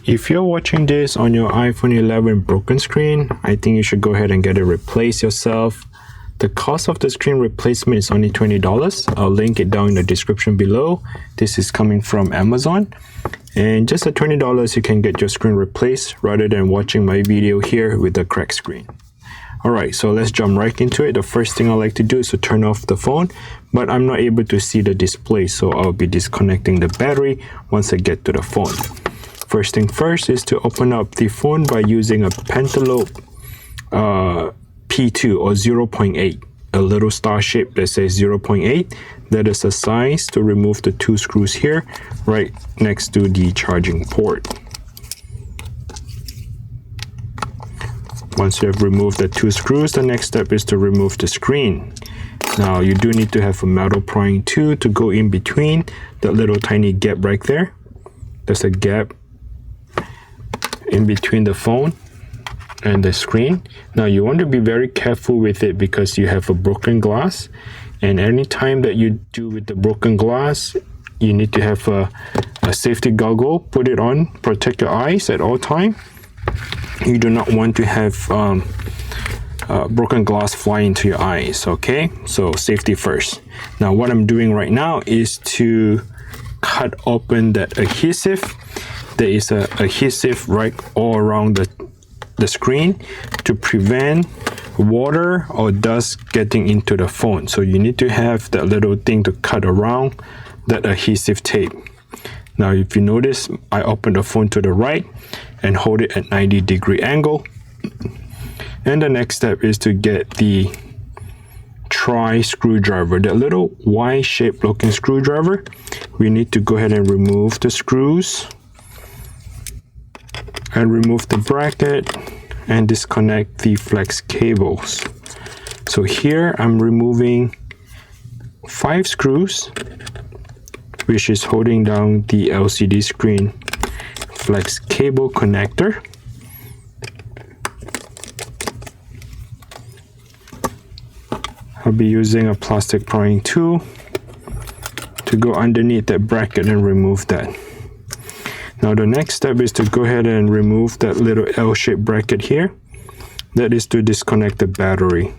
If you're watching this on your iPhone 11 broken screen, I think you should go ahead and get it replaced yourself. The cost of the screen replacement is only $20. I'll link it down in the description below. This is coming from Amazon. And just at $20, you can get your screen replaced rather than watching my video here with the cracked screen. Alright, so let's jump right into it. The first thing I like to do is to turn off the phone, but I'm not able to see the display, so I'll be disconnecting the battery once I get to the phone. First thing first is to open up the phone by using a Pentalobe P2 or 0.8, a little star shape that says 0.8. That is a size to remove the two screws here right next to the charging port. Once you have removed the two screws, the next step is to remove the screen. Now you do need to have a metal prying tool to go in between that little tiny gap right there. There's a gap in between the phone and the screen. Now you want to be very careful with it because you have a broken glass, and any time that you do with the broken glass, you need to have a safety goggle. Put it on, protect your eyes at all time. You do not want to have broken glass fly into your eyes, okay? So safety first. Now what I'm doing right now is to cut open that adhesive. There is an adhesive right all around the screen to prevent water or dust getting into the phone. So you need to have that little thing to cut around that adhesive tape. Now if you notice, I open the phone to the right and hold it at 90-degree angle. And the next step is to get the Try screwdriver, that little Y-shaped looking screwdriver. We need to go ahead and remove the screws and remove the bracket and disconnect the flex cables. So here I'm removing 5 screws, which is holding down the LCD screen flex cable connector. I'll be using a plastic prying tool to go underneath that bracket and remove that. Now the next step is to go ahead and remove that little L-shaped bracket here. That is to disconnect the battery.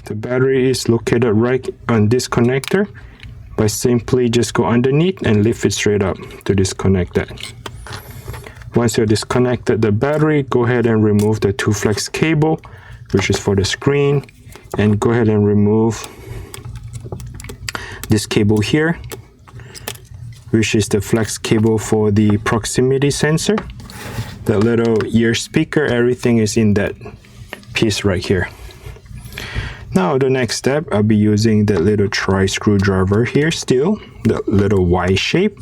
The battery is located right on this connector. By simply just go underneath and lift it straight up to disconnect that. Once you're disconnected the battery, go ahead and remove the 2 flex cable, which is for the screen, and go ahead and remove this cable here, which is the flex cable for the proximity sensor. The little ear speaker, everything is in that piece right here. Now the next step, I'll be using that little Try screwdriver here still, the little Y shape,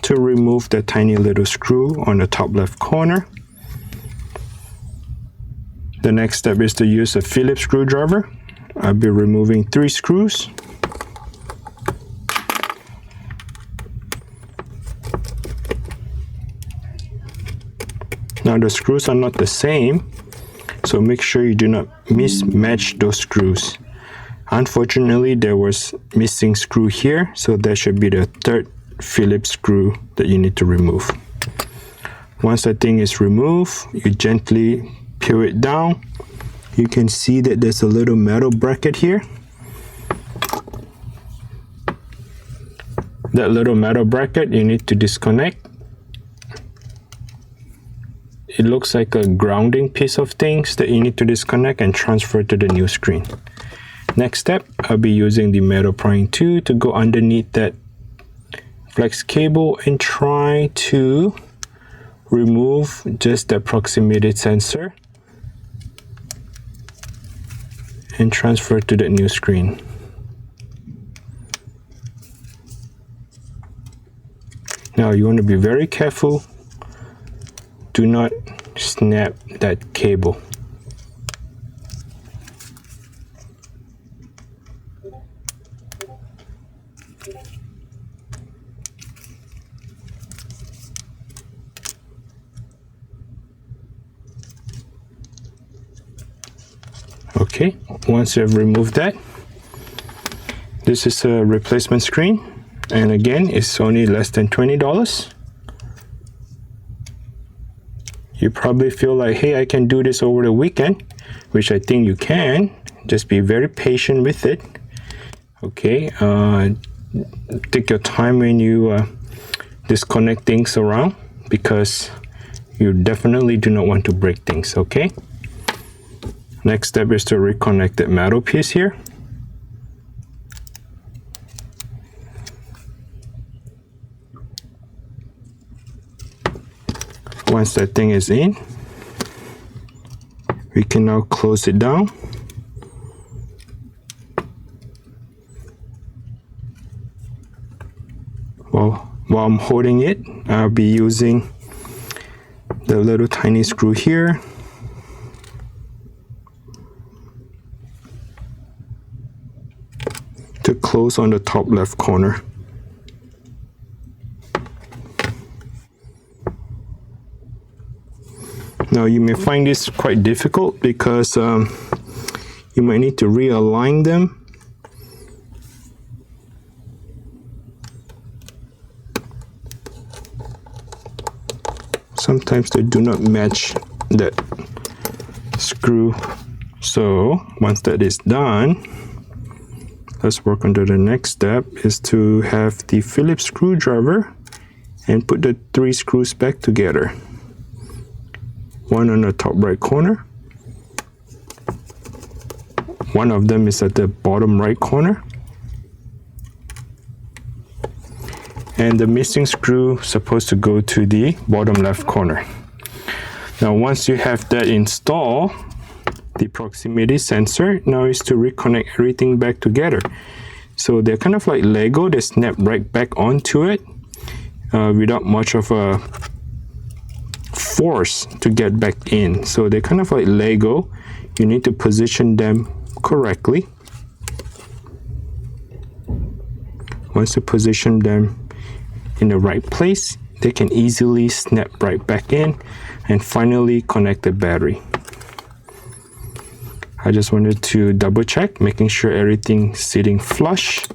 to remove the tiny little screw on the top left corner. The next step is to use a Phillips screwdriver. I'll be removing 3 screws. Now the screws are not the same, so make sure you do not mismatch those screws. Unfortunately, there was missing screw here, so that should be the 3rd Phillips screw that you need to remove. Once the thing is removed, you gently peel it down. You can see that there's a little metal bracket here. That little metal bracket you need to disconnect. It looks like a grounding piece of things that you need to disconnect and transfer to the new screen. Next step, I'll be using the metal prying tool to go underneath that flex cable and try to remove just the proximity sensor and transfer to the new screen. Now you want to be very careful. Do not snap that cable. Okay, once you have removed that, this is a replacement screen, and again, it's only less than $20. You probably feel like, hey, I can do this over the weekend, which I think you can. Just be very patient with it. Okay, take your time when you disconnect things around, because you definitely do not want to break things. Okay, next step is to reconnect that metal piece here. Once that thing is in, we can now close it down. While I'm holding it, I'll be using the little tiny screw here to close on the top left corner. Now you may find this quite difficult because you might need to realign them. Sometimes they do not match that screw. So once that is done, let's work on to the next step, is to have the Phillips screwdriver and put the 3 screws back together. One on the top right corner. One of them is at the bottom right corner. And the missing screw is supposed to go to the bottom left corner. Now once you have that installed, the proximity sensor now is to reconnect everything back together. So they're kind of like Lego, they snap right back onto it without much of a force to get back in. So they're kind of like Lego. You need to position them correctly. Once you position them in the right place, they can easily snap right back in. And finally connect the battery. I just wanted to double check, making sure everything's sitting flush.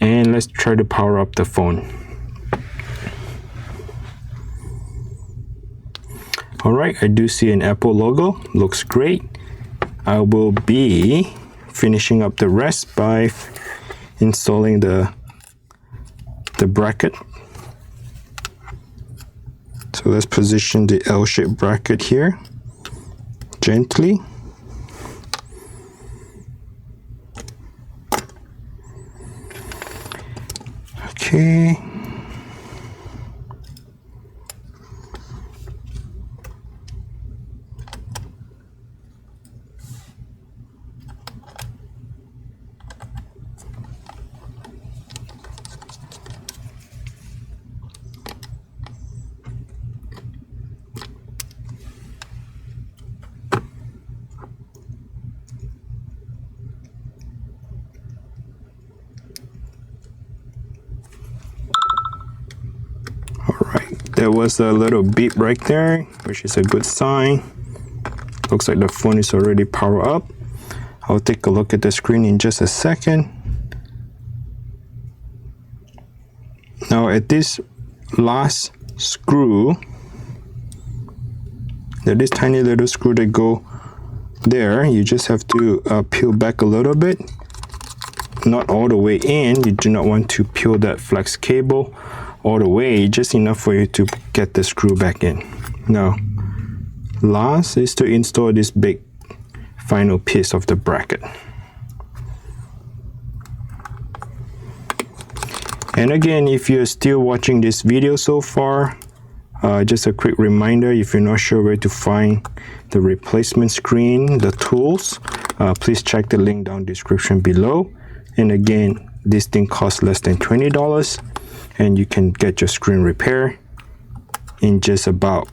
And let's try to power up the phone. Alright, I do see an Apple logo, looks great. I will be finishing up the rest by installing the bracket. So let's position the L-shaped bracket here, gently. Okay. There was a little beep right there, which is a good sign. Looks like the phone is already powered up. I'll take a look at the screen in just a second. Now at this last screw, there's this tiny little screw that go there. You just have to peel back a little bit. Not all the way in. You do not want to peel that flex cable all the way, just enough for you to get the screw back in. Now, last is to install this big final piece of the bracket. And again, if you're still watching this video so far, just a quick reminder, if you're not sure where to find the replacement screen, the tools, please check the link down in the description below. And again, this thing costs less than $20. And you can get your screen repair in just about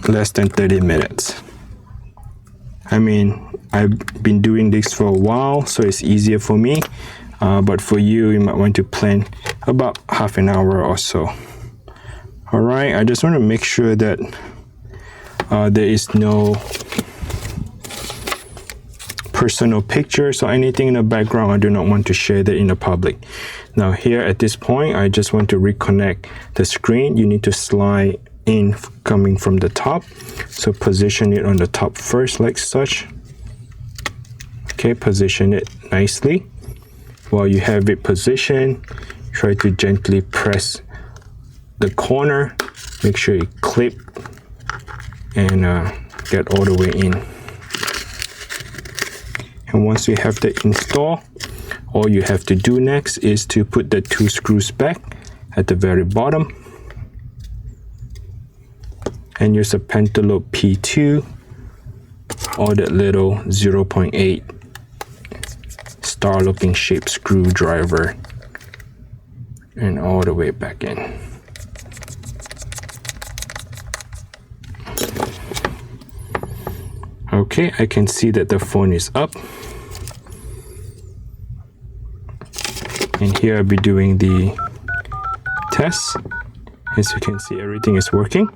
less than 30 minutes. I mean, I've been doing this for a while, so it's easier for me. But for you, you might want to plan about half an hour or so. All right, I just want to make sure that There is no personal pictures or anything in the background. I do not want to share that in the public. Now here at this point, I just want to reconnect the screen. You need to slide in coming from the top. So position it on the top first like such. Okay, position it nicely. While you have it positioned, try to gently press the corner. Make sure you clip and get all the way in. And once you have that installed, all you have to do next is to put the 2 screws back at the very bottom and use a pentalobe P2 or that little 0.8 star looking shaped screwdriver and all the way back in. Okay, I can see that the phone is up. And here I'll be doing the test. As you can see, everything is working.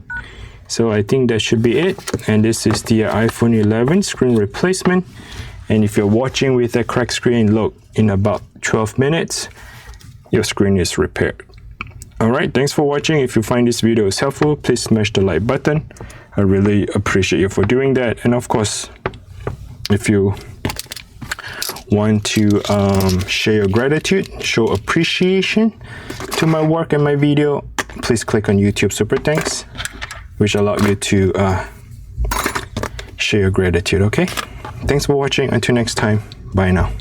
So I think that should be it. And this is the iPhone 11 screen replacement. And if you're watching with a cracked screen, look, in about 12 minutes, your screen is repaired. Alright, thanks for watching. If you find this video is helpful, please smash the like button. I really appreciate you for doing that. And of course, if you want to share your gratitude, show appreciation to my work and my video, please click on YouTube Super Thanks, which allow you to share your gratitude, okay? Thanks for watching. Until next time, bye now.